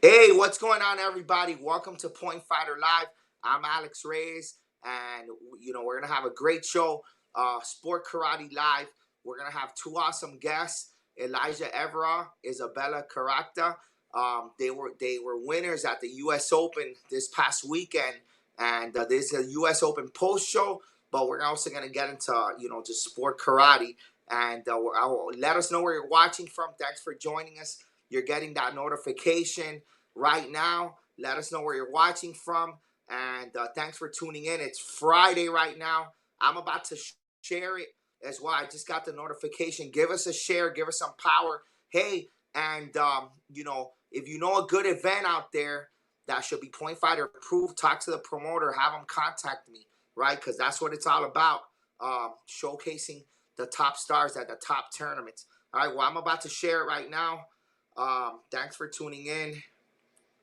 Hey, what's going on, everybody? Welcome to Point Fighter Live. I'm Alex Reyes, and we're gonna have a great show. Sport Karate Live. We're gonna have two awesome guests: Elijah Everill, Isabella Caracta. They were winners at the U.S. Open this past weekend, and this is a U.S. Open post show. But we're also gonna get into just sport karate, and let us know where you're watching from. Thanks for joining us. You're getting that notification right now. Let us know where you're watching from. And thanks for tuning in. It's Friday right now. I'm about to share it as well. I just got the notification. Give us a share. Give us some power. Hey, and if you know a good event out there that should be Point Fighter approved, talk to the promoter. Have them contact me, right? Because that's what it's all about. Showcasing the top stars at the top tournaments. All right, well, I'm about to share it right now. Thanks for tuning in.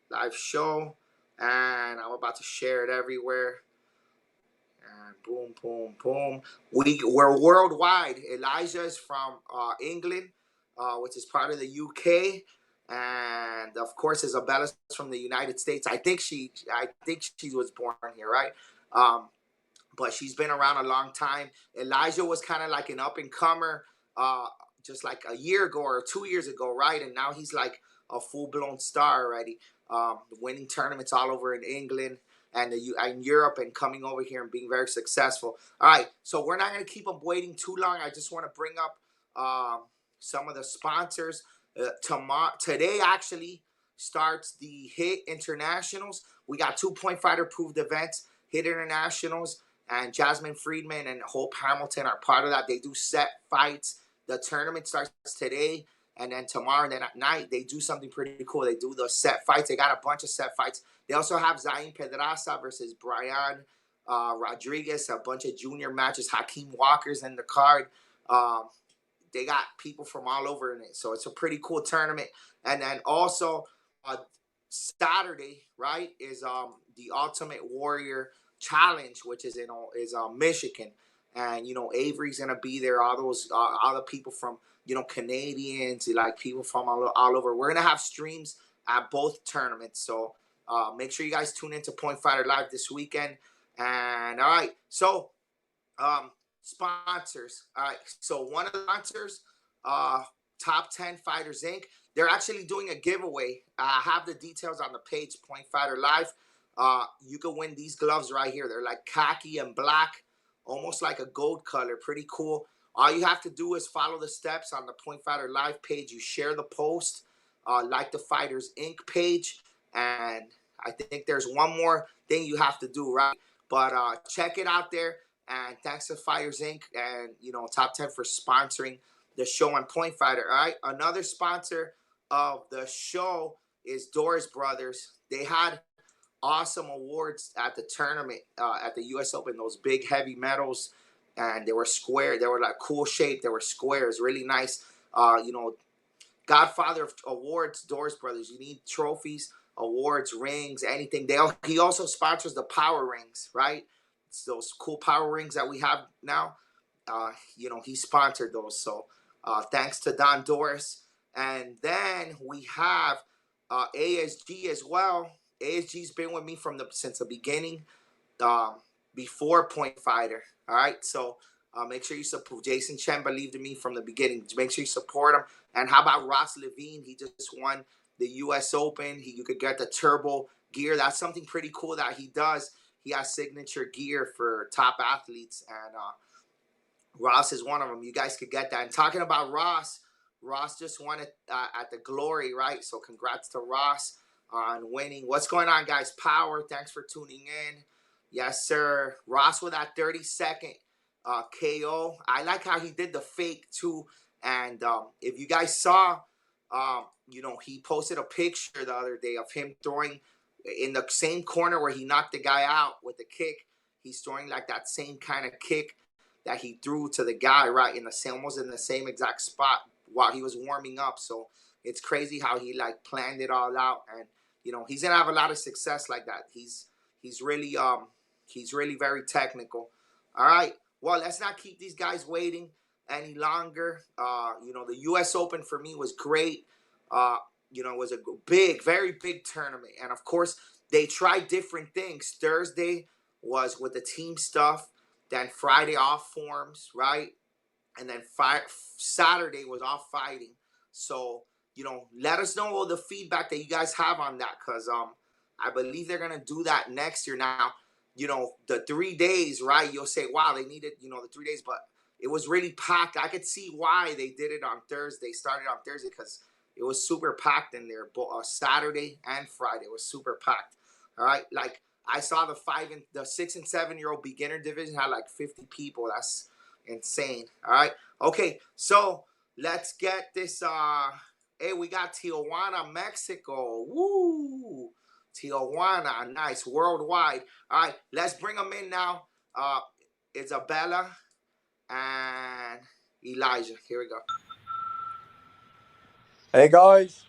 Live show, and I'm about to share it everywhere. And boom, boom, boom. We're worldwide. Elijah is from England, which is part of the UK, and of course Isabella's from the United States. I think she was born here, right? But she's been around a long time. Elijah was kind of like an up and comer, just like a year ago or 2 years ago, right? And now he's like a full blown star already, winning tournaments all over in England and in Europe, and coming over here and being very successful. All right, so we're not going to keep them waiting too long. I just want to bring up some of the sponsors. Today actually starts the Hit Internationals. We got 2 Point Fighter approved events. Hit Internationals and Jasmine Friedman and Hope Hamilton are part of that. They do set fights. The tournament starts today, and then tomorrow, and then at night, they do something pretty cool. They do the set fights. They got a bunch of set fights. They also have Zain Pedraza versus Brian Rodriguez, a bunch of junior matches. Hakeem Walker's in the card. They got people from all over in it. So it's a pretty cool tournament. And then also Saturday, right, is the Ultimate Warrior Challenge, which is in Michigan. And Avery's gonna be there. All those other people from Canadians, like people from all over. We're gonna have streams at both tournaments. So make sure you guys tune into Point Fighter Live this weekend. And all right, so sponsors. All right, so one of the sponsors, Top 10 Fighters Inc. They're actually doing a giveaway. I have the details on the page, Point Fighter Live. You can win these gloves right here. They're like khaki and black, almost like a gold color. Pretty cool. All you have to do is follow the steps on the Point Fighter Live page. You share the post, like the Fighters Inc. page, and I think there's one more thing you have to do, right? But check it out there. And thanks to Fighters Inc. and Top 10 for sponsoring the show on Point Fighter. All right, another sponsor of the show is Doris Brothers. They had awesome awards at the tournament, at the U.S. Open. Those big heavy medals, and they were square. They were like cool shape. They were squares, really nice. Godfather of awards, Doris Brothers. You need trophies, awards, rings, anything. He also sponsors the power rings, right? It's those cool power rings that we have now. He sponsored those. So thanks to Don Doris. And then we have ASG as well. ASG's been with me since the beginning, before Point Fighter. All right, so make sure you support. Jason Chen believed in me from the beginning. Make sure you support him. And how about Ross Levine? He just won the U.S. Open. You could get the turbo gear. That's something pretty cool that he does. He has signature gear for top athletes, and Ross is one of them. You guys could get that. And talking about Ross just won it at the Glory, right? So congrats to Ross on winning. What's going on, guys? Power, thanks for tuning in. Yes, sir. Ross with that 30-second KO. I like how he did the fake, too. And if you guys saw, he posted a picture the other day of him throwing in the same corner where he knocked the guy out with the kick. He's throwing like that same kind of kick that he threw to the guy, right, almost in the same exact spot while he was warming up. So it's crazy how he like planned it all out, and he's gonna have a lot of success like that. He's really very technical. All right, well, let's not keep these guys waiting any longer. The U.S. Open for me was great. it was a big, very big tournament. And of course, they tried different things. Thursday was with the team stuff, then Friday off forms, right? And then Saturday was off fighting. So, let us know the feedback that you guys have on that, because I believe they're gonna do that next year. Now, the 3 days, right? You'll say, wow, they needed, the 3 days, but it was really packed. I could see why they did it on Thursday, started on Thursday, because it was super packed in there. Both Saturday and Friday was super packed. All right, like I saw the 6 and 7-year-old beginner division had like 50 people. That's insane. All right, okay, so let's get this. Hey, we got Tijuana, Mexico. Woo! Tijuana, nice, worldwide. All right, let's bring them in now. Isabella and Elijah. Here we go. Hey guys.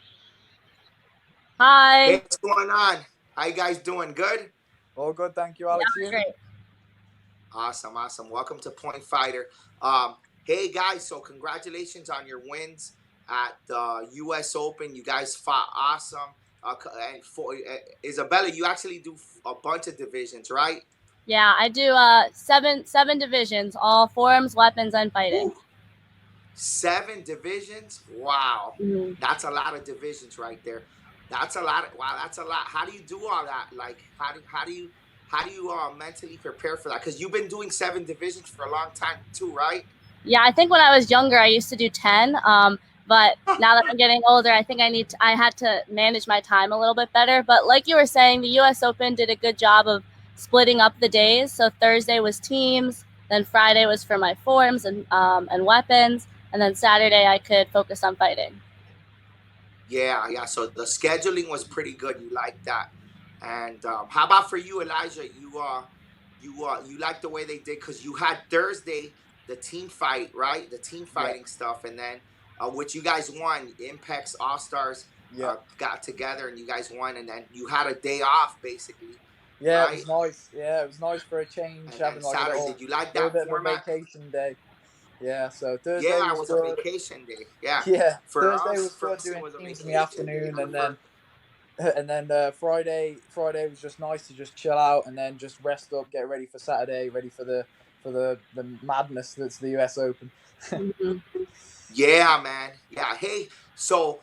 Hi. Hey, what's going on? How you guys doing? Good? All good, thank you, Alex. Yeah, great. Awesome. Welcome to Point Fighter. Hey guys, so congratulations on your wins at the U.S. Open. You guys fought awesome. And for Isabella, you actually do a bunch of divisions, right? Yeah, I do seven divisions, all forms, weapons, and fighting. Ooh. 7 divisions? Wow. Mm-hmm. That's a lot of divisions right there. That's a lot. Wow, that's a lot. How do you do all that? Like, how do you mentally prepare for that? Because you've been doing 7 divisions for a long time too, right? Yeah, I think when I was younger, I used to do 10. But now that I'm getting older, I think I had to manage my time a little bit better. But like you were saying, the U.S. Open did a good job of splitting up the days. So Thursday was teams, then Friday was for my forms and weapons, and then Saturday I could focus on fighting. Yeah. So the scheduling was pretty good. You like that? And how about for you, Elijah? You like the way they did, because you had Thursday the team fight, right? The team fighting stuff, and then which you guys won. Impex All Stars got together and you guys won, and then you had a day off basically. Yeah, right? It was nice. Yeah, it was nice for a change. And having like Saturday, did you like that format? A vacation day. Yeah, so Thursday Yeah, it was was a good. vacation day. Yeah. For Thursday was good, doing teams in the afternoon, and then Friday was just nice to just chill out and then just rest up, get ready for Saturday, ready for the madness that's the US Open. Yeah, man. Yeah. Hey, so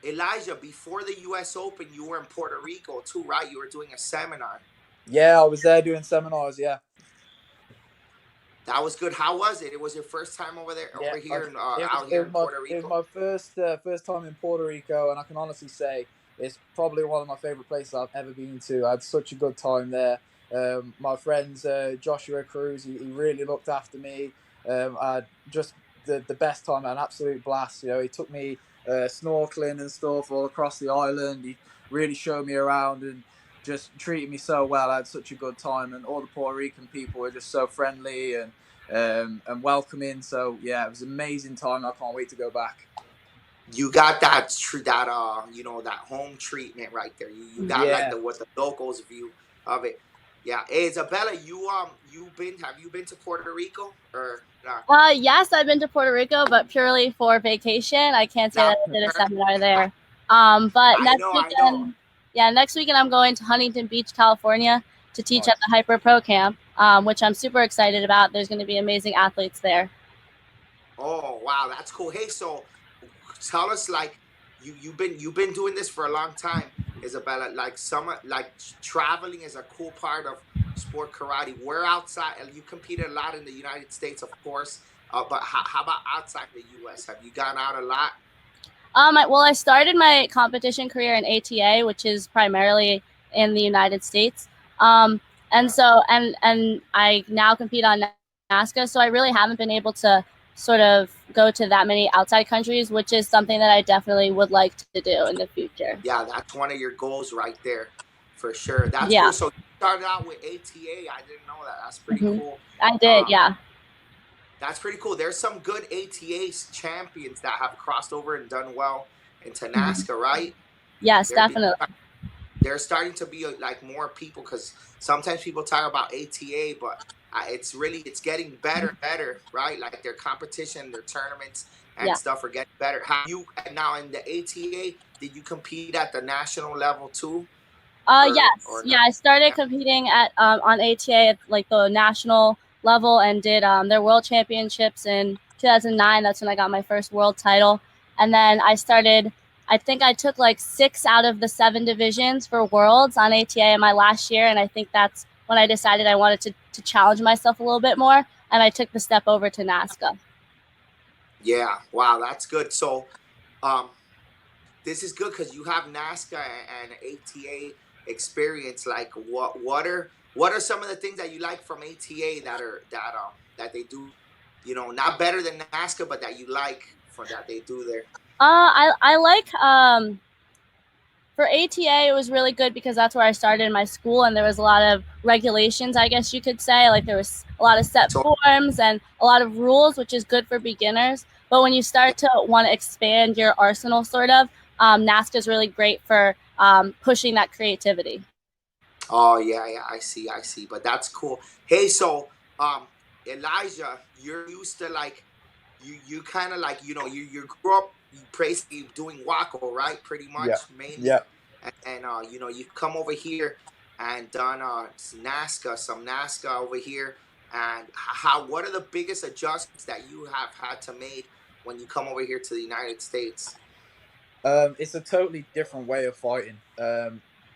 Elijah, before the US Open, you were in Puerto Rico too, right? You were doing a seminar. Yeah, I was there doing seminars, yeah. That was good. How was it? It was your first time over there, over here, out here in Puerto Rico? It was my first time in Puerto Rico, and I can honestly say it's probably one of my favorite places I've ever been to. I had such a good time there. My friends, Joshua Cruz, he really looked after me. I had just the best time, an absolute blast. He took me snorkeling and stuff all across the island. He really showed me around and just treated me so well. I had such a good time, and all the Puerto Rican people were just so friendly and welcoming. So yeah, it was an amazing time. I can't wait to go back. You got that that home treatment right there. You got like what the locals view of it. Yeah. Hey, Isabella, have you been to Puerto Rico or not? Yes, I've been to Puerto Rico, but purely for vacation. I can't say that I did a seminar there. But next weekend I'm going to Huntington Beach, California to teach at the Hyper Pro Camp, which I'm super excited about. There's going to be amazing athletes there. Oh, wow, that's cool. Hey, so tell us, like, you've been doing this for a long time, Isabella. Like traveling is a cool part of sport karate. Where outside, you competed a lot in the United States, of course, but how about outside the U.S.? Have you gone out a lot? I started my competition career in ATA, which is primarily in the United States. And I now compete on NASCA, so I really haven't been able to sort of go to that many outside countries, which is something that I definitely would like to do in the future. Yeah, that's one of your goals right there, for sure. That's cool. So you started out with ATA. I didn't know that. That's pretty cool. I did, yeah. That's pretty cool. There's some good ATA champions that have crossed over and done well into NASCA, right? Yes, definitely. There's starting to be like more people, because sometimes people talk about ATA, but it's getting better and better, right? Like their competition, their tournaments, and stuff are getting better. How you now in the ATA? Did you compete at the national level too? Yes. Yeah, I started competing at on ATA at like the national level and did their world championships in 2009. That's when I got my first world title. And then I think I took like 6 out of the 7 divisions for worlds on ATA in my last year. And I think that's when I decided I wanted to challenge myself a little bit more. And I took the step over to NASCA. Yeah. Wow, that's good. So, this is good because you have NASCA and ATA experience. Like, what are some of the things that you like from ATA that they do, not better than NASCA, but that you like for that they do there? I like for ATA, it was really good because that's where I started in my school, and there was a lot of regulations, I guess you could say. Like there was a lot of set forms and a lot of rules, which is good for beginners. But when you start to want to expand your arsenal, sort of, NASCA is really great for pushing that creativity. Oh yeah, I see. But that's cool. Hey, so Elijah, you're used to like you kind of like you grew up basically doing Waco, right? Pretty Yeah. much mainly. Yeah. And you've come over here and done some NASCA over here. And what are the biggest adjustments that you have had to make when you come over here to the United States? It's a totally different way of fighting.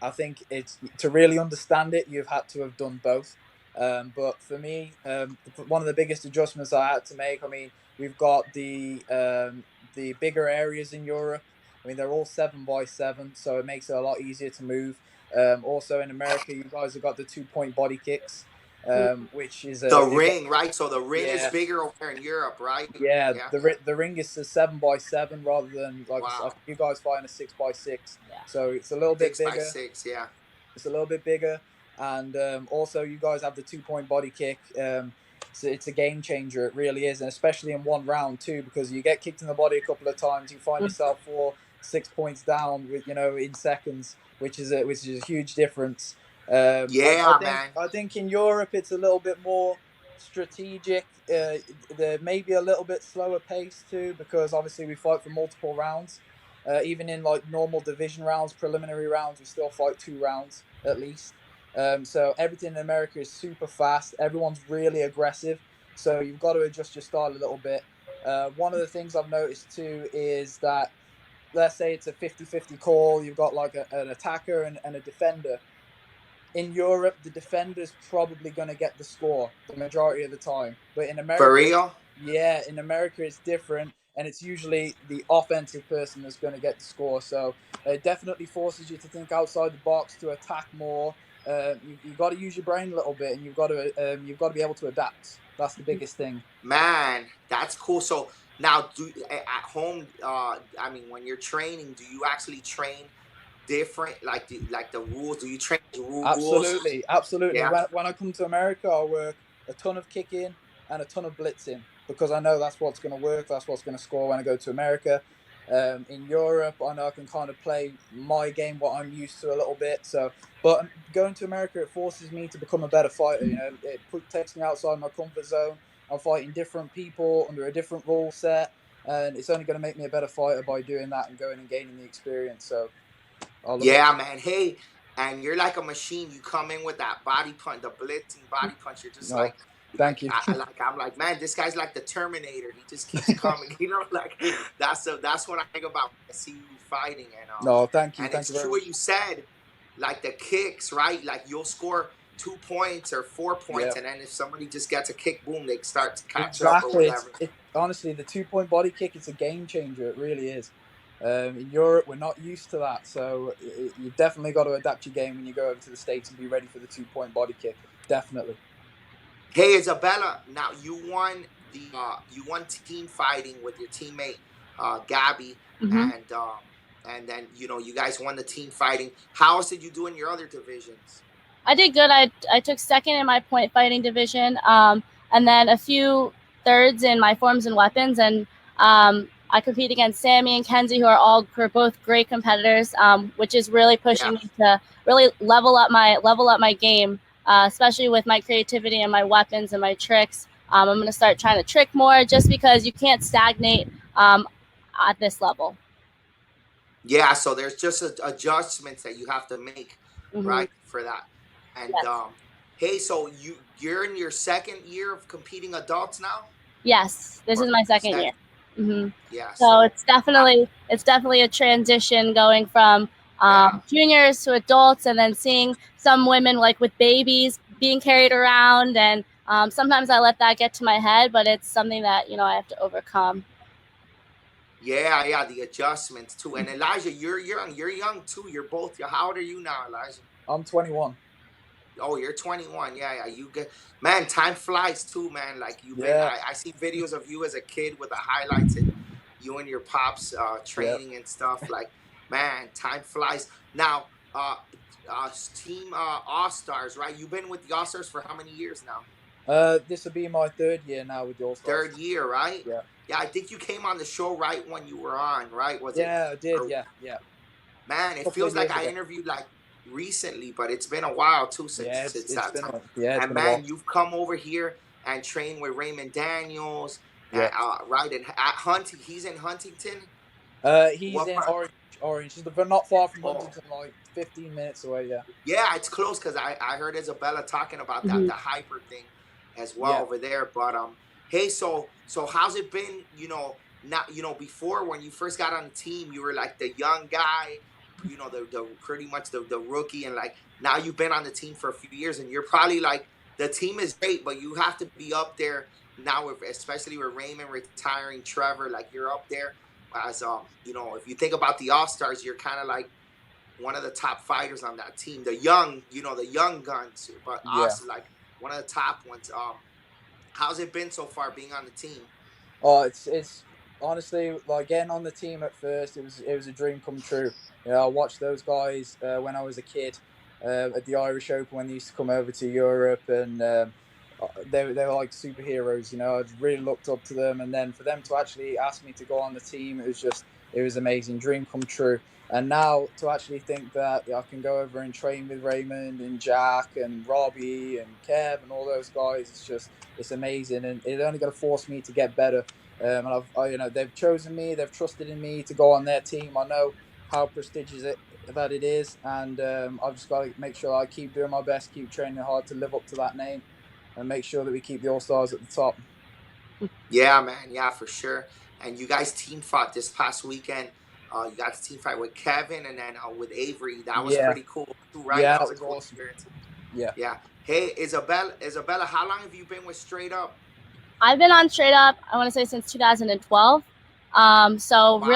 I think it's to really understand it, you've had to have done both. But for me, one of the biggest adjustments I had to make. I mean, we've got the bigger areas in Europe. I mean, they're all 7x7, so it makes it a lot easier to move. Also in America, you guys have got the 2-point body kicks, which is the ring, right? So the ring is yeah. bigger over there in Europe, right? Yeah, the ring is a 7x7 rather than like Wow. you guys fighting a 6x6. So it's a little bit bigger. 6x6, yeah. It's a little bit bigger, and also you guys have the 2-point body kick. So it's a game changer. It really is, and especially in one round too, because you get kicked in the body a couple of times, you find yourself 4-6 points down with in seconds, which is a huge difference. I think in Europe it's a little bit more strategic. There may be a little bit slower pace too, because obviously we fight for multiple rounds. Even in like normal division rounds, preliminary rounds, we still fight 2 rounds at least. So everything in America is super fast. Everyone's really aggressive. So you've got to adjust your style a little bit. One of the things I've noticed too is that, let's say it's a 50-50 call. You've got like an attacker and a defender. In Europe, the defender's probably going to get the score the majority of the time. But in America, for real? Yeah, in America it's different, and it's usually the offensive person that's going to get the score. So it definitely forces you to think outside the box, to attack more. You've got to use your brain a little bit, and you've got to be able to adapt. That's the biggest thing. Man, that's cool. So now, at home, I mean, when you're training, do you actually train different, like the rules? Do you train the rules? Absolutely. Yeah. When I come to America, I work a ton of kicking and a ton of blitzing, because I know that's what's going to work. That's what's going to score when I go to America. In Europe, I know I can kind of play my game, what I'm used to a little bit. So, but going to America, it forces me to become a better fighter. It takes me outside my comfort zone. I'm fighting different people under a different rule set, and it's only going to make me a better fighter by doing that and going and gaining the experience. So, yeah, man. Hey, and you're like a machine. You come in with that body punch, the blitzing body punch. You're just thank you. I'm like, man, this guy's like the Terminator. He just keeps coming. Like that's what I think about when I see you fighting. And thank you. And thank it's you true what you said. Like the kicks, right? Like you'll score 2 points or 4 points, and then if somebody just gets a kick, boom, they start to catch up or whatever. Honestly, the 2-point body kick is a game changer. It really is. In Europe, we're not used to that, so you definitely got to adapt your game when you go over to the States and be ready for the 2-point body kick. Definitely. Hey, Isabella, now you won team fighting with your teammate Gabby, and then you guys won the team fighting. How else did you do in your other divisions? I did good. I took second in my point fighting division, and then a few thirds in my forms and weapons, and I compete against Sammy and Kenzie, who are both great competitors, which is really pushing me to really level up my game, especially with my creativity and my weapons and my tricks. I'm going to start trying to trick more, just because you can't stagnate at this level. Yeah, so there's just adjustments that you have to make, Mm-hmm. right, for that. And Yes. hey, so you're in your second year of competing adults now, Yes, this or is my second year. second? Hmm. Yeah. So So it's definitely a transition going from yeah, juniors to adults, and then seeing some women like with babies being carried around, and sometimes I let that get to my head, but it's something that I have to overcome. yeah, the adjustments too. And Elijah, you're young too. You're both. How old are you now, Elijah? I'm 21. Oh, you're 21. Yeah. You get, man, time flies too, man. Like you've been, Yeah, I see videos of you as a kid with the highlights and you and your pops yeah. training and stuff. Like, man, time flies. Now, team All Stars, right? You've been with the All Stars for how many years now? This will be my third year now with the All Stars. Third year, right? Yeah, Yeah, I think you came on the show right when you were on, right? Was it? yeah, I did. Or, Yeah. man, A it couple of feels like years I ago. interviewed like recently, but it's been a while too since Yeah, since it's that been time. it's And been a while. man, you've come over here and trained with Raymond Daniels, Yeah. right? And at Hunting, he's in Huntington. He's What in part? Orange. But not far from Oh, Huntington, like 15 minutes away. Yeah. yeah, it's close because I heard Isabella talking about that Hmm. the hyper thing as well Yeah. over there. But hey, so how's it been? Not before when you first got on the team, you were like the young guy, the pretty much the rookie, and like now you've been on the team for a few years, and you're probably like the team is great, but you have to be up there now with especially with Raymond retiring, Trevor, like you're up there as if you think about the All Stars, you're kind of like one of the top fighters on that team. The young guns, but Yeah. us like one of the top ones. How's it been so far being on the team? Oh, it's honestly like getting on the team at first. It was a dream come true. I watched those guys when I was a kid at the Irish Open when they used to come over to Europe, and they were like superheroes. I just really looked up to them, and then for them to actually ask me to go on the team, it was amazing, dream come true. And now to actually think that I can go over and train with Raymond and Jack and Robbie and Kev and all those guys, it's amazing, and it's only going to force me to get better. And they've chosen me, they've trusted in me to go on their team. I know how prestigious that it is, and I've just got to make sure I keep doing my best, keep training hard to live up to that name, and make sure that we keep the All Stars at the top. Yeah, man. Yeah, for sure. And you guys team fought this past weekend. You got to team fight with Kevin and then with Avery. That was Yeah, pretty cool too, right? yeah, That that was a was cool awesome. experience. Yeah. Yeah. Hey, Isabella, how long have you been with Straight Up? I've been on Straight Up, I want to say, since 2012. So Wow.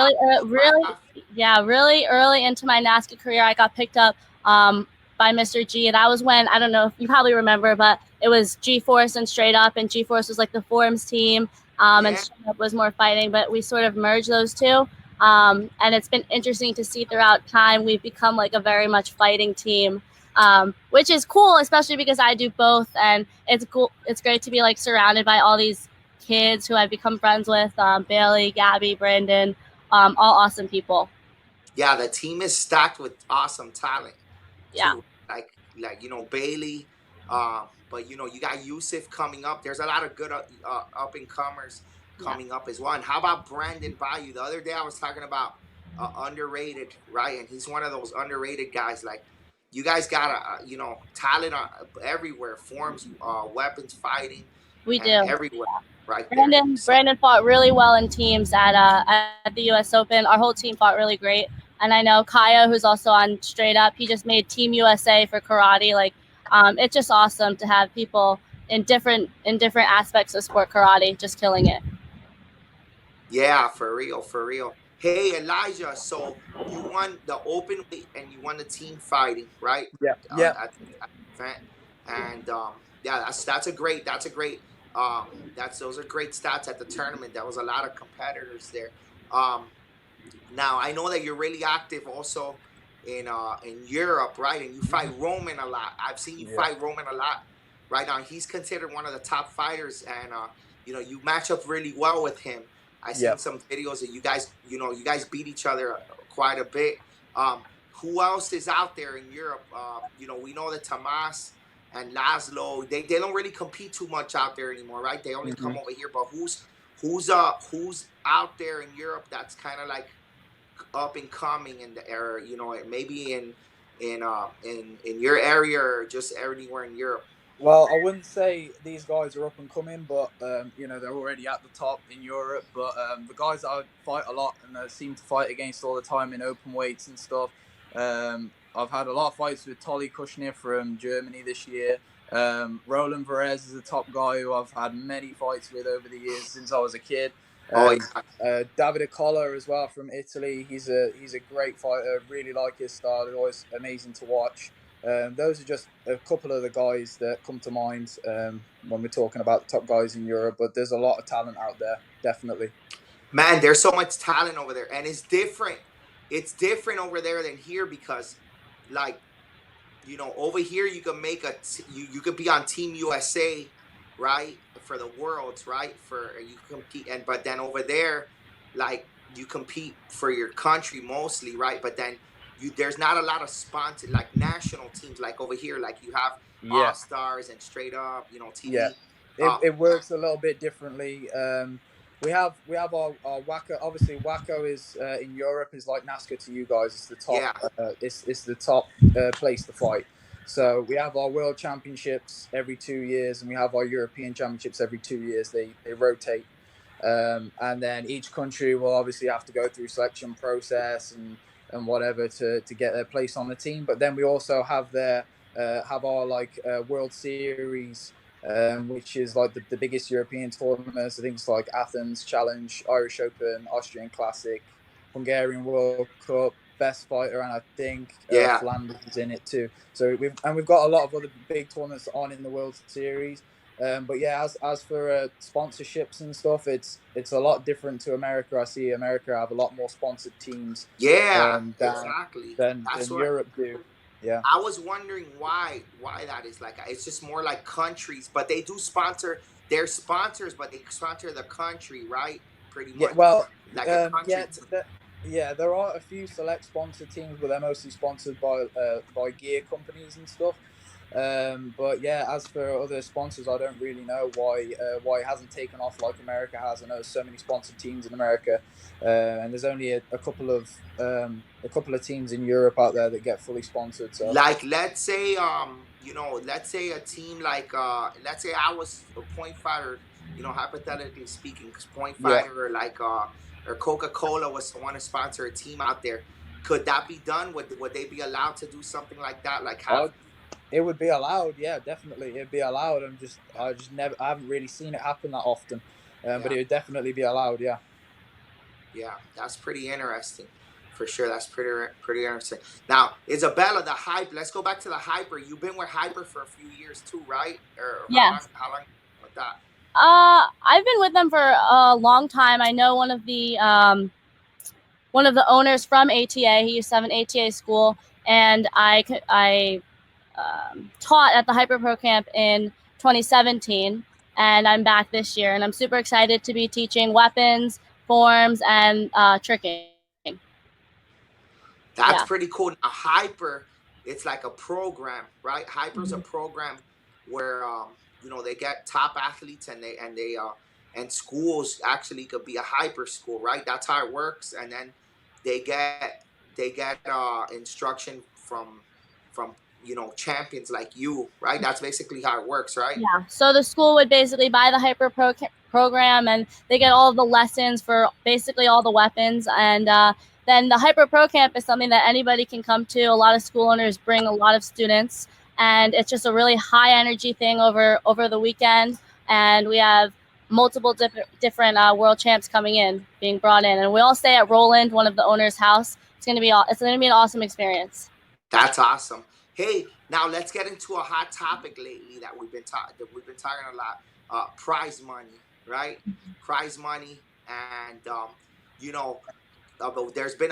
really early into my NASCAR career, I got picked up by Mr. G. That was when, I don't know if you probably remember, but it was G-Force and Straight Up, and G-Force was like the Forums team, and Yeah. Straight Up was more fighting, but we sort of merged those two. And it's been interesting to see throughout time, we've become like a very much fighting team. Which is cool, especially because I do both, and it's cool. It's great to be like surrounded by all these kids who I've become friends with, Bailey, Gabby, Brandon, all awesome people. Yeah, the team is stacked with awesome talent Yeah, too. Like Bailey, but you got Yusuf coming up. There's a lot of good up and comers yeah. coming up as well. And how about Brandon Bayou? The other day I was talking about underrated, right? And he's one of those underrated guys. Like you guys got talent everywhere, forms, weapons, fighting, We and do. everywhere right there. Brandon So Brandon fought really well in teams at the U.S. Open. Our whole team fought really great, and I know Kaya, who's also on Straight Up. He just made Team USA for karate. Like, it's just awesome to have people in different aspects of sport karate just killing it. yeah, for real, for real. Hey, Elijah. So you won the open weight and you won the team fighting, right? Yeah. Yeah. At the event, and yeah, that's a great those are great stats at the tournament. There was a lot of competitors there. Um, Now I know that you're really active also in Europe, right? And you fight Roman a lot. I've seen you Yeah. fight Roman a lot right now. He's considered one of the top fighters, and you match up really well with him. I Yeah. seen some videos that you guys beat each other quite a bit. Um, who else is out there in Europe? We know that Tomas and Laszlo, they don't really compete too much out there anymore, right? They only Hmm. come over here. But who's out there in Europe that's kind of like up and coming in the era, maybe in your area or just everywhere in Europe? Well, I wouldn't say these guys are up and coming, but they're already at the top in Europe. But the guys that I fight a lot and seem to fight against all the time in open weights and stuff. I've had a lot of fights with Tolly Kushner from Germany this year. Roland Varese is a top guy who I've had many fights with over the years since I was a kid. Oh yeah, Davide Colla as well from Italy. He's a great fighter. Really like his style. He's always amazing to watch. Those are just a couple of the guys that come to mind when we're talking about the top guys in Europe. But there's a lot of talent out there, definitely. man, there's so much talent over there, and it's different. It's different over there than here because, like, over here you can make you could be on Team USA, right, for the worlds, right, for you compete, but then over there, like, you compete for your country mostly, right, but then there's not a lot of sponsored like national teams like over here, like you have Yeah, All Stars and Straight Up, yeah. TV. It works a little bit differently. We have our WACO. Obviously, WACO is in Europe is like NASCAR to you guys. It's the top. Yeah, It's the top place to fight. So we have our World Championships every 2 years, and we have our European Championships every 2 years. They rotate, and then each country will obviously have to go through selection process and whatever to get their place on the team. But then we also have our like World Series, which is like the biggest European tournaments. I think it's like Athens Challenge, Irish Open, Austrian Classic, Hungarian World Cup, Best Fighter, and I think yeah. Flanders is in it too. So we've got a lot of other big tournaments on in the World Series. But yeah, as for sponsorships and stuff, it's a lot different to America. I see America have a lot more sponsored teams Yeah, than exactly. That's than what Europe do. Yeah. I was wondering why that is. Like, it's just more like countries, but they do sponsor their sponsors, but they sponsor the country, right? Pretty Yeah, much well, like a country. yeah, there are a few select sponsored teams, but they're mostly sponsored by gear companies and stuff. But yeah, as for other sponsors, I don't really know why it hasn't taken off like America has. I know there's so many sponsored teams in America, and there's only a couple of teams in Europe out there that get fully sponsored. So Like, let's say a team like let's say I was a point fighter, hypothetically speaking, because point yeah, fighter or Coca-Cola was to want to sponsor a team out there. Could that be done? Would they be allowed to do something like that? Like have I it would be allowed. Yeah, definitely, it'd be allowed. I haven't really seen it happen that often, but yeah. it would definitely be allowed. Yeah. Yeah, that's pretty interesting, for sure. That's pretty interesting. Now, Isabella, the hype. Let's go back to the hyper. You've been with hyper for a few years too, right? Or how long? Yes. How long with that? I've been with them for a long time. I know one of the owners from ATA. He used to have an ATA school, and I taught at the Hyper Pro Camp in 2017, and I'm back this year, and I'm super excited to be teaching weapons, forms, and tricking. That's Yeah. pretty cool. Now, hyper, it's like a program, right? Hyper's a program where they get top athletes and schools actually could be a hyper school, right? That's how it works, and then they get instruction from champions like you, right? That's basically how it works, right? Yeah. So the school would basically buy the Hyper Pro program, and they get all of the lessons for basically all the weapons. And then the Hyper Pro Camp is something that anybody can come to. A lot of school owners bring a lot of students, and it's just a really high energy thing over the weekend. And we have multiple different world champs coming in, being brought in, and we all stay at Roland, one of the owners' house. It's gonna be an awesome experience. That's awesome. Hey, now let's get into a hot topic lately that we've been talking a lot. Prize money, right? Prize money, and there's been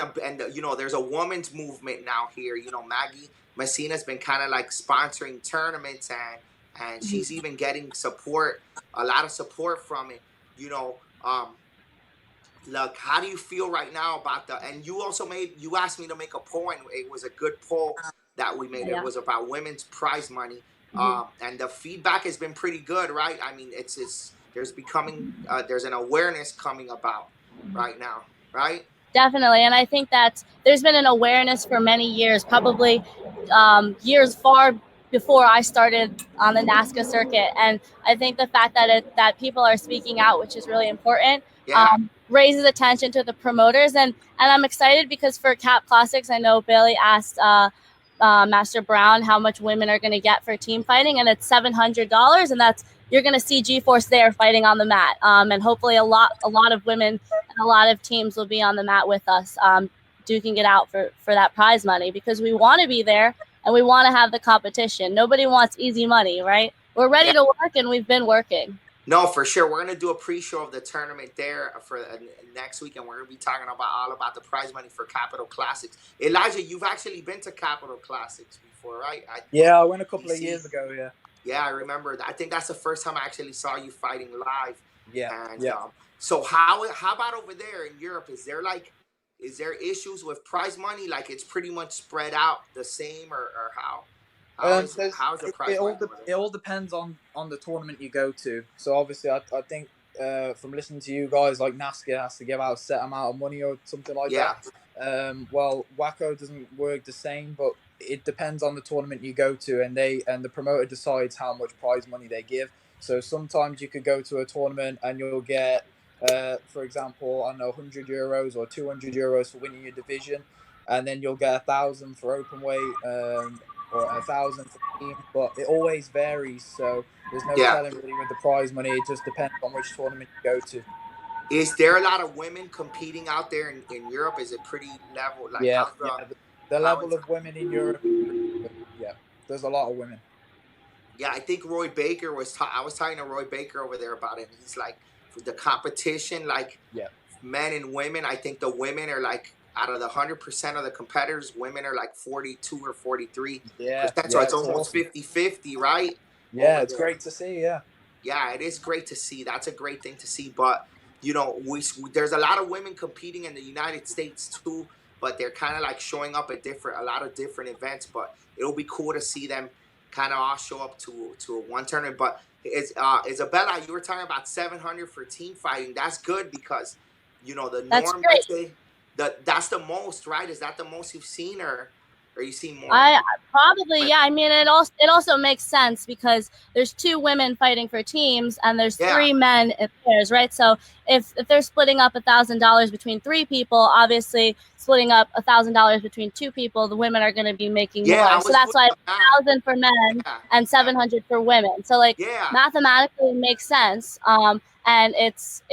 there's a women's movement now here. Maggie Messina's been kind of like sponsoring tournaments, and she's even getting a lot of support from it. Look, how do you feel right now about and you asked me to make a poll, and it was a good poll that we made. Yeah. It was about women's prize money. And the feedback has been pretty good, right? I mean, there's there's an awareness coming about right now, right? Definitely. And I think that there's been an awareness for many years, probably years far before I started on the NASCA circuit. And I think the fact that people are speaking out, which is really important, Yeah. raises attention to the promoters. And I'm excited because for Cap Classics, I know Bailey asked Master Brown how much women are going to get for team fighting, and it's $700. And that's, you're going to see G-Force there fighting on the mat. And hopefully a lot of women and a lot of teams will be on the mat with us, duking it out for that prize money, because we want to be there and we want to have the competition. Nobody wants easy money, right? We're ready to work, and we've been working. No, for sure. We're going to do a pre-show of the tournament there for next week, and we're going to be talking all about the prize money for Capital Classics. Elijah, you've actually been to Capital Classics before, right? Yeah, I went a couple of years ago, yeah. Yeah, I remember. I think that's the first time I actually saw you fighting live. Yeah. And so how about over there in Europe? Is there issues with prize money? Like, it's pretty much spread out the same, or how? How's the prize money? It all depends on the tournament you go to. So obviously, I think from listening to you guys, like NASCA has to give out a set amount of money or something like that. Well, WACO doesn't work the same, but it depends on the tournament you go to, and the promoter decides how much prize money they give. So sometimes you could go to a tournament and you'll get, for example, I don't know, €100 or €200 for winning your division, and then you'll get 1,000 for open weight, or 1,000 for team. But it always varies, so there's no telling really with the prize money. It just depends on which tournament you go to. Is there a lot of women competing out there in Europe? Is it pretty level? Like, the level of women in Europe, there's a lot of women. Yeah, I think Roy Baker I was talking to Roy Baker over there about it. And he's like, for the competition, like men and women, I think the women are like, out of the 100% of the competitors, women are like 42 or 43%. So it's almost 50-50, right? Yeah, it's great to see. Yeah, it is great to see. That's a great thing to see. But you know, there's a lot of women competing in the United States too, but they're kind of like showing up at a lot of different events. But it'll be cool to see them kind of all show up to one tournament. But Isabella, you were talking about 700 for team fighting. That's good, because you know the norm. Let's say that's the most, right? Is that the most you've seen, or you seen more? Probably, yeah. I mean, it also makes sense because there's 2 women fighting for teams and there's 3 men in pairs, right? So if they're splitting up $1,000 between 3 people, obviously splitting up $1,000 between 2 people, the women are going to be making more. So that's why 1,000 for men and 700 for women. So like mathematically it makes sense, and it's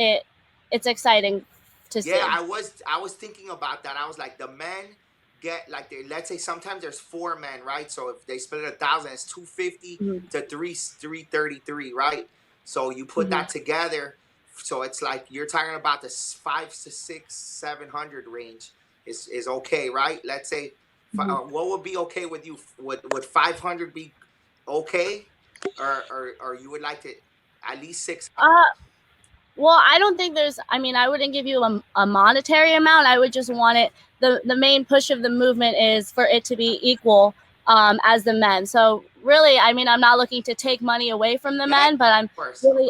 exciting to see. Yeah, I was thinking about that. I was like, the men get like, let's say sometimes there's 4 men, right? So if they split it 1,000, it's 250 to 333, right? So you put that together, so it's like you're talking about the 500 to 600, 700 range is okay, right? Let's say what would be okay with you? Would 500 be okay, or you would like to at least 600? Well, I don't think I wouldn't give you a monetary amount. I would just want it. The main push of the movement is for it to be equal as the men. So really, I mean, I'm not looking to take money away from the men, but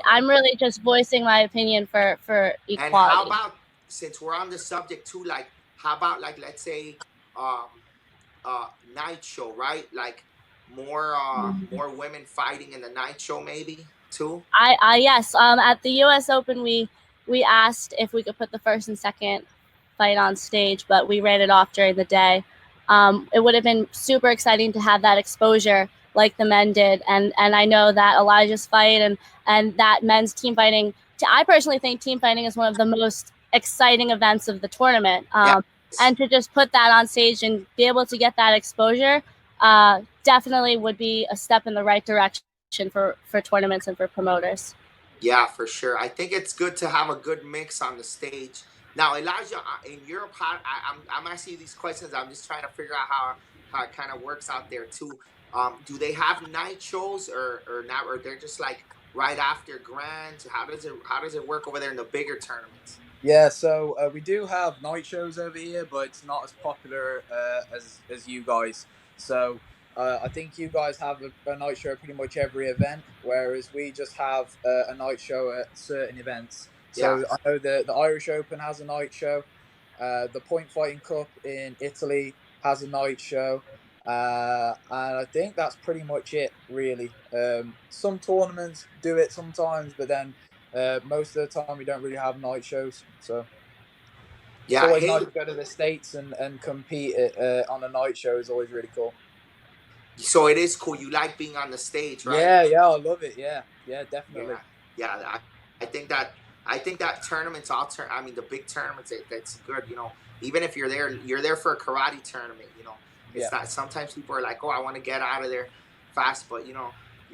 I'm really just voicing my opinion for equality. And how about, since we're on the subject too, like, how about, like, let's say night show, right? Like more women fighting in the night show, maybe too. Yes. At the U.S. Open, we asked if we could put the first and second fight on stage, but we ran it off during the day. It would have been super exciting to have that exposure like the men did, and I know that Elijah's fight and that men's team fighting. I personally think team fighting is one of the most exciting events of the tournament. And to just put that on stage and be able to get that exposure definitely would be a step in the right direction for tournaments and for promoters. Yeah, for sure. I think it's good to have a good mix on the stage. Now, Elijah, in Europe, I'm asking you these questions. I'm just trying to figure out how it kind of works out there too. Do they have night shows or not? Or they're just like right after Grands? How does it work over there in the bigger tournaments? Yeah, so we do have night shows over here, but it's not as popular as you guys. So I think you guys have a night show at pretty much every event, whereas we just have a night show at certain events. Yeah. So I know the Irish Open has a night show. The Point Fighting Cup in Italy has a night show. And I think that's pretty much it, really. Some tournaments do it sometimes, but then most of the time we don't really have night shows. So it's Yeah. always Hey, nice to go to the States and compete on a night show is always really cool. so it is cool. You like being on the stage, right? Yeah, I love it. Yeah, definitely. I think that tournaments I mean, the big tournaments, that's good. Even if you're there for a karate tournament. It's not. Sometimes people are like, oh, I want to get out of there fast, but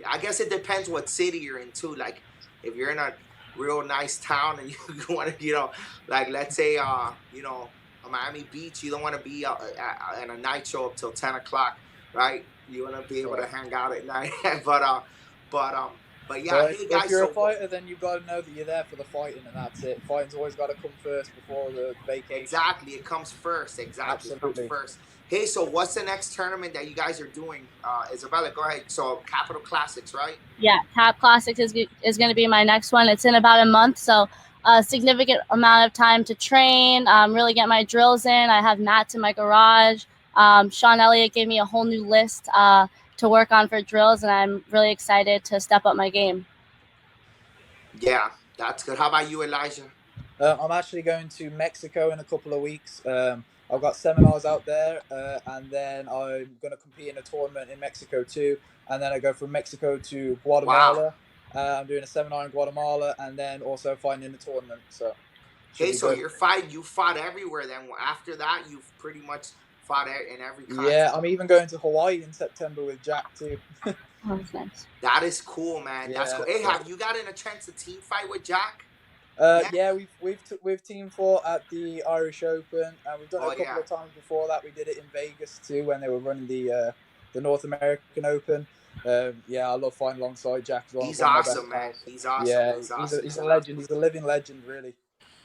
I guess it depends what city you're in too. Like, if you're in a real nice town and you want to, like, let's say, a Miami Beach, you don't want to be in a night show up till 10 o'clock, right? You want to be able to hang out at night, but yeah. Well, Hey if guys, you're a so fighter, then you've got to know that you're there for the fighting, and that's it. Fighting's always got to come first before the vacation. exactly, it comes first. Exactly, Absolutely. it comes first. Hey, so what's the next tournament that you guys are doing? Isabella, go ahead. So Capital Classics, right? Yeah, Cap Classics is going to be my next one. It's in about a month, so a significant amount of time to train, really get my drills in. I have mats in my garage. Sean Elliott gave me a whole new list to work on for drills, and I'm really excited to step up my game. Yeah, that's good. How about you, Elijah? I'm actually going to Mexico in a couple of weeks. I've got seminars out there, and then I'm going to compete in a tournament in Mexico too. And then I go from Mexico to Guatemala. Wow. I'm doing a seminar in Guatemala, and then also fighting in the tournament. So, hey, so you fought everywhere. Then after that, you've pretty much fought in every country. Yeah, I'm even going to Hawaii in September with Jack too. Oh, that's nice. That is cool, man. That's cool. Hey, have you gotten a chance to team fight with Jack? Yeah, we've team fought at the Irish Open, and we've done it a couple of times before that. We did it in Vegas too when they were running the North American Open. Yeah, I love fighting alongside Jack as well. He's awesome, man. He's awesome. Yeah, he's a legend. He's a living legend, really.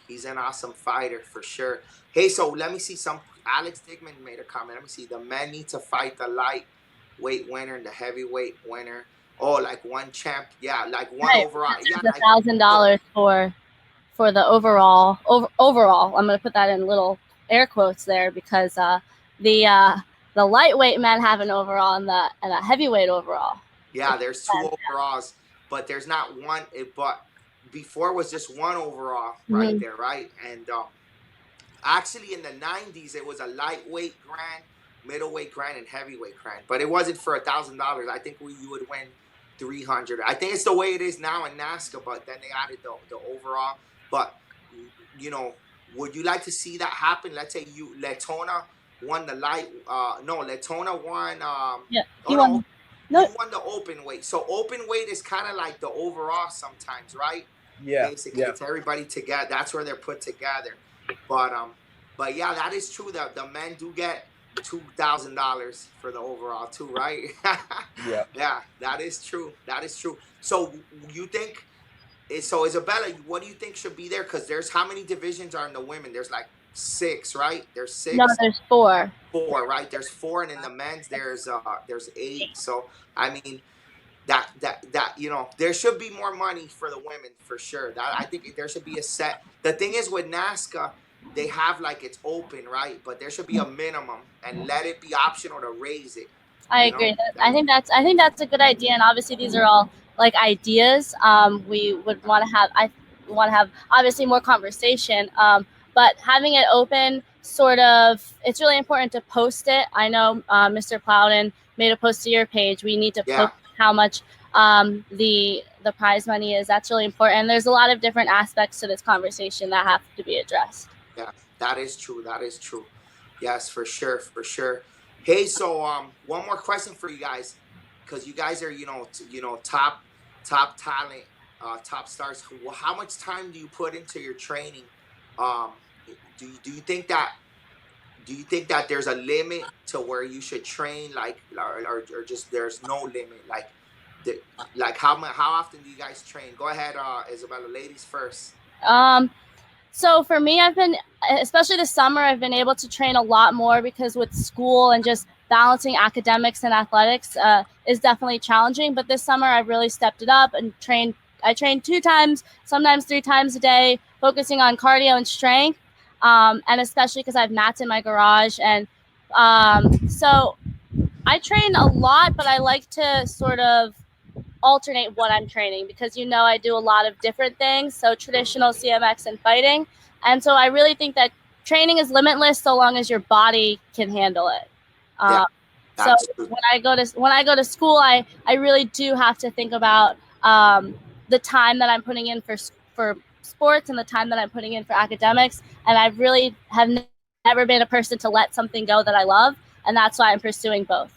He's an awesome fighter for sure. Hey, so let me see some. Alex Digman made a comment. Let me see. The men need to fight the lightweight winner and the heavyweight winner. Oh, like one champ. Yeah, like one overall. Yeah, $1,000 for the overall. Overall, I'm going to put that in little air quotes there because the lightweight men have an overall and a heavyweight overall. Yeah, there's two overalls, but there's not one. But before was just one overall right there, right? And actually in the 90s, it was a lightweight grand, middleweight grand, and heavyweight grand. But it wasn't for $1,000. I think you would win 300. I think it's the way it is now in NASCAR, but then they added the overall. But, would you like to see that happen? Let's say Latona won the Latona won. He won the open weight. So open weight is kind of like the overall sometimes, right? Yeah. Basically, it's everybody together. That's where they're put together. But yeah, that is true. The men do get $2,000 for the overall too, right? Yeah, that is true. That is true. So you think? So Isabella, what do you think should be there? Because there's how many divisions are in the women? There's like 6, right? There's 6. No, there's 4. 4, right? There's 4, and in the men's there's 8. So I mean, that there should be more money for the women for sure. I think there should be a set. The thing is with NASCAR, they have like it's open, right? But there should be a minimum and let it be optional to raise it. I agree. I think that's a good idea, and obviously these are all like ideas. We would want to have obviously more conversation. But having it open, sort of, it's really important to post it. I know Mr. Plowden made a post to your page. We need to post how much the prize money is. That's really important. And there's a lot of different aspects to this conversation that have to be addressed. Yeah, that is true. That is true. Yes, for sure, for sure. Hey, so one more question for you guys, because you guys are top talent, top stars. How much time do you put into your training? Do you think that there's a limit to where you should train, or just there's no limit? Like how often do you guys train? Go ahead, Isabella. Ladies first. So for me, especially this summer, I've been able to train a lot more because with school and just balancing academics and athletics is definitely challenging. But this summer I've really stepped it up and trained. I train 2 times, sometimes 3 times a day, focusing on cardio and strength, and especially because I have mats in my garage. And so I train a lot, but I like to sort of alternate what I'm training because I do a lot of different things, so traditional CMX and fighting. And so I really think that training is limitless so long as your body can handle it. Yeah, So that's true. when I go to school, I really do have to think about the time that I'm putting in for sports and the time that I'm putting in for academics. And I really have never been a person to let something go that I love, and that's why I'm pursuing both.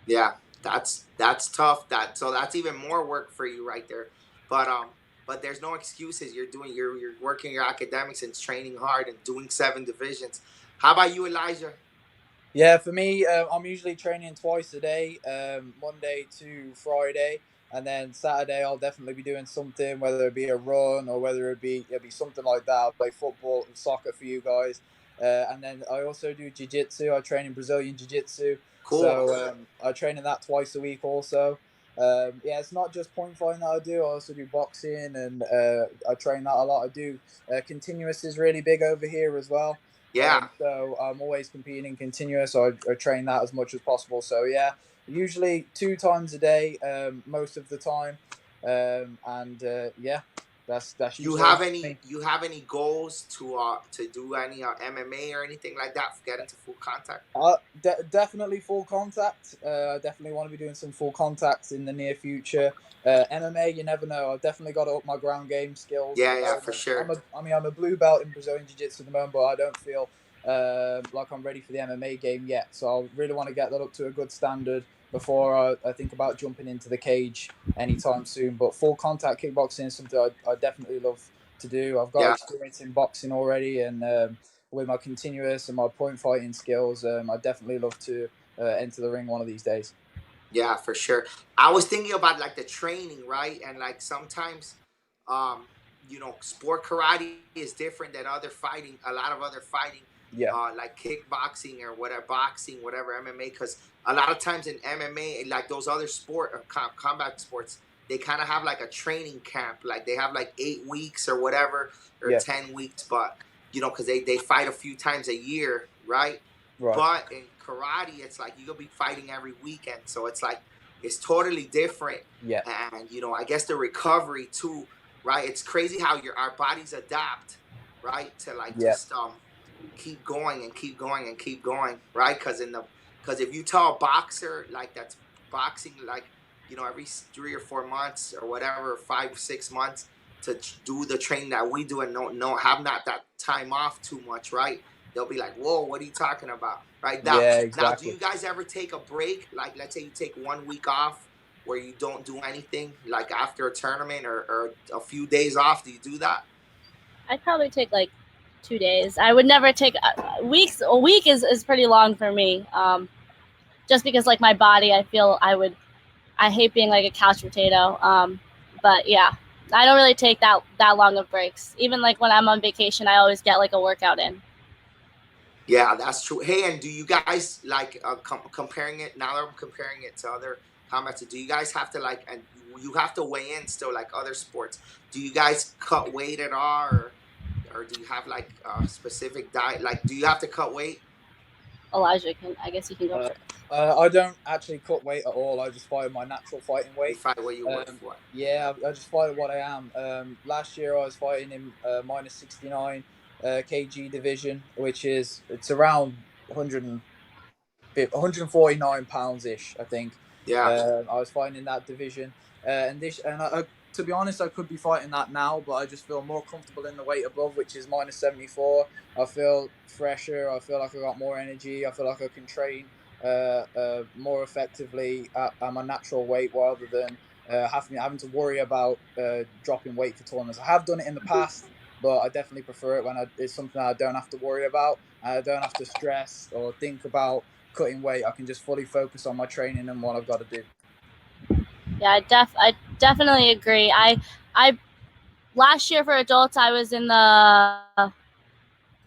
Yeah, that's tough. That's even more work for you right there. But there's no excuses. You're working your academics and training hard and doing 7 divisions. How about you, Elijah? Yeah, for me, I'm usually training twice a day, Monday to Friday, and then Saturday I'll definitely be doing something, whether it be a run or whether it'll be something like that. I'll play football and soccer for you guys, and then I also do jiu-jitsu. I train in Brazilian jiu-jitsu, Cool. so I train in that twice a week also. Yeah, it's not just point fighting that I do. I also do boxing, and I train that a lot. I do continuous is really big over here as well. Yeah. So I'm always competing continuous. So I train that as much as possible. So yeah, usually 2 times a day, most of the time, and yeah, that's You usually have any me. you have any goals to do any MMA or anything like that? Get into full contact. Definitely full contact. I definitely want to be doing some full contacts in the near future. MMA, you never know. I've definitely got to up my ground game skills. Yeah, yeah, for sure. I'm a blue belt in Brazilian Jiu Jitsu at the moment, but I don't feel like I'm ready for the MMA game yet. So I really want to get that up to a good standard before I think about jumping into the cage anytime soon. But full contact kickboxing is something I definitely love to do. I've got Yeah. experience in boxing already, and with my continuous and my point fighting skills, I definitely love to enter the ring one of these days. Yeah, for sure. I was thinking about like the training, right? And like sometimes, um, sport karate is different than other fighting. A lot of other fighting, Yeah, like kickboxing or whatever, boxing, whatever MMA. Because a lot of times in MMA, like those other sport or combat sports, they kind of have like a training camp. Like they have like 8 weeks or whatever, or yeah, 10 weeks. But because they fight a few times a year, right? right, But in karate, it's like you'll be fighting every weekend, so it's like it's totally different. yeah, And I guess the recovery too, right? It's crazy how our bodies adapt, right? To like yeah, just keep going and keep going and keep going, right? Because if you tell a boxer like that's boxing like every 3 or 4 months or whatever, 5 6 months to do the training that we do and no have not that time off too much, right? They'll be like, "Whoa, what are you talking about?" Right now, yeah, do exactly. you guys ever take a break? Like, let's say you take 1 week off where you don't do anything, like after a tournament or a few days off. Do you do that? I'd probably take like 2 days. I would never take weeks. A week is pretty long for me. Just because like my body, I feel I hate being like a couch potato. But yeah, I don't really take that long of breaks. Even like when I'm on vacation, I always get like a workout in. Yeah, that's true. Hey, and do you guys like comparing it? Now that I'm comparing it to other comments, do you guys have to like, and you have to weigh in still like other sports? Do you guys cut weight at all, or do you have like a specific diet? Like, do you have to cut weight? Elijah I guess you can go Uh, first. I don't actually cut weight at all. I just fight my natural fighting You weight. fight what you work for. Yeah, I just fight what I am. Last year I was fighting in minus 69 kg division, which is it's around 149 pounds ish, I think. Yeah, I was fighting in that division, to be honest, I could be fighting that now, but I just feel more comfortable in the weight above, which is minus 74. I feel fresher. I feel like I got more energy. I feel like I can train more effectively at my natural weight rather than having to worry about dropping weight for tournaments. I have done it in the past, but I definitely prefer it when it's something that I don't have to worry about. I don't have to stress or think about cutting weight. I can just fully focus on my training and what I've got to do. Yeah, I definitely agree. I last year for adults I was in the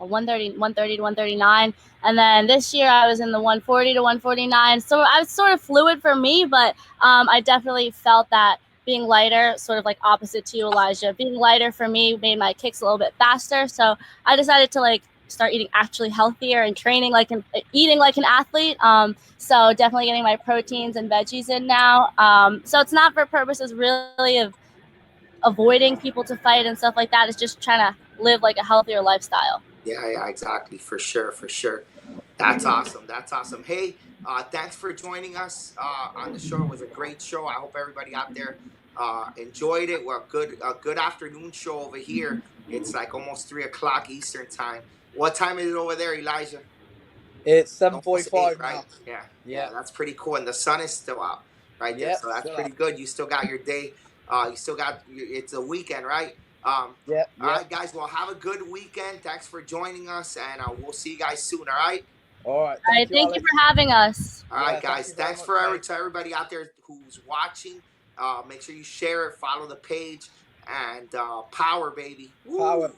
130 to 139. And then this year I was in the 140 to 149. So I was sort of fluid for me, but I definitely felt that being lighter, sort of like opposite to you, Elijah, being lighter for me made my kicks a little bit faster. So I decided to like start eating actually healthier and training like eating like an athlete. So definitely getting my proteins and veggies in now. So it's not for purposes really of avoiding people to fight and stuff like that. It's just trying to live like a healthier lifestyle. Yeah, exactly. For sure, for sure. That's awesome. That's awesome. Hey, thanks for joining us on the show. It was a great show. I hope everybody out there enjoyed it. Well, a good afternoon show over here. It's like almost 3 o'clock Eastern time. What time is it over there, Elijah? It's Almost eight, 7:45 right? now. Yeah, that's pretty cool. And the sun is still out right there, Yep, so that's still pretty up. good. You still got your day. You still got it's a weekend, right? Yep, All yep. right, guys. Well, have a good weekend. Thanks for joining us, and we'll see you guys soon. All right. All right. All right, Thank you, thank you Alex. for having us. All right, Yeah, thank guys. you very Thanks much, for mate. to everybody out there who's watching. Make sure you share it, follow the page, and power, baby. Woo! Power.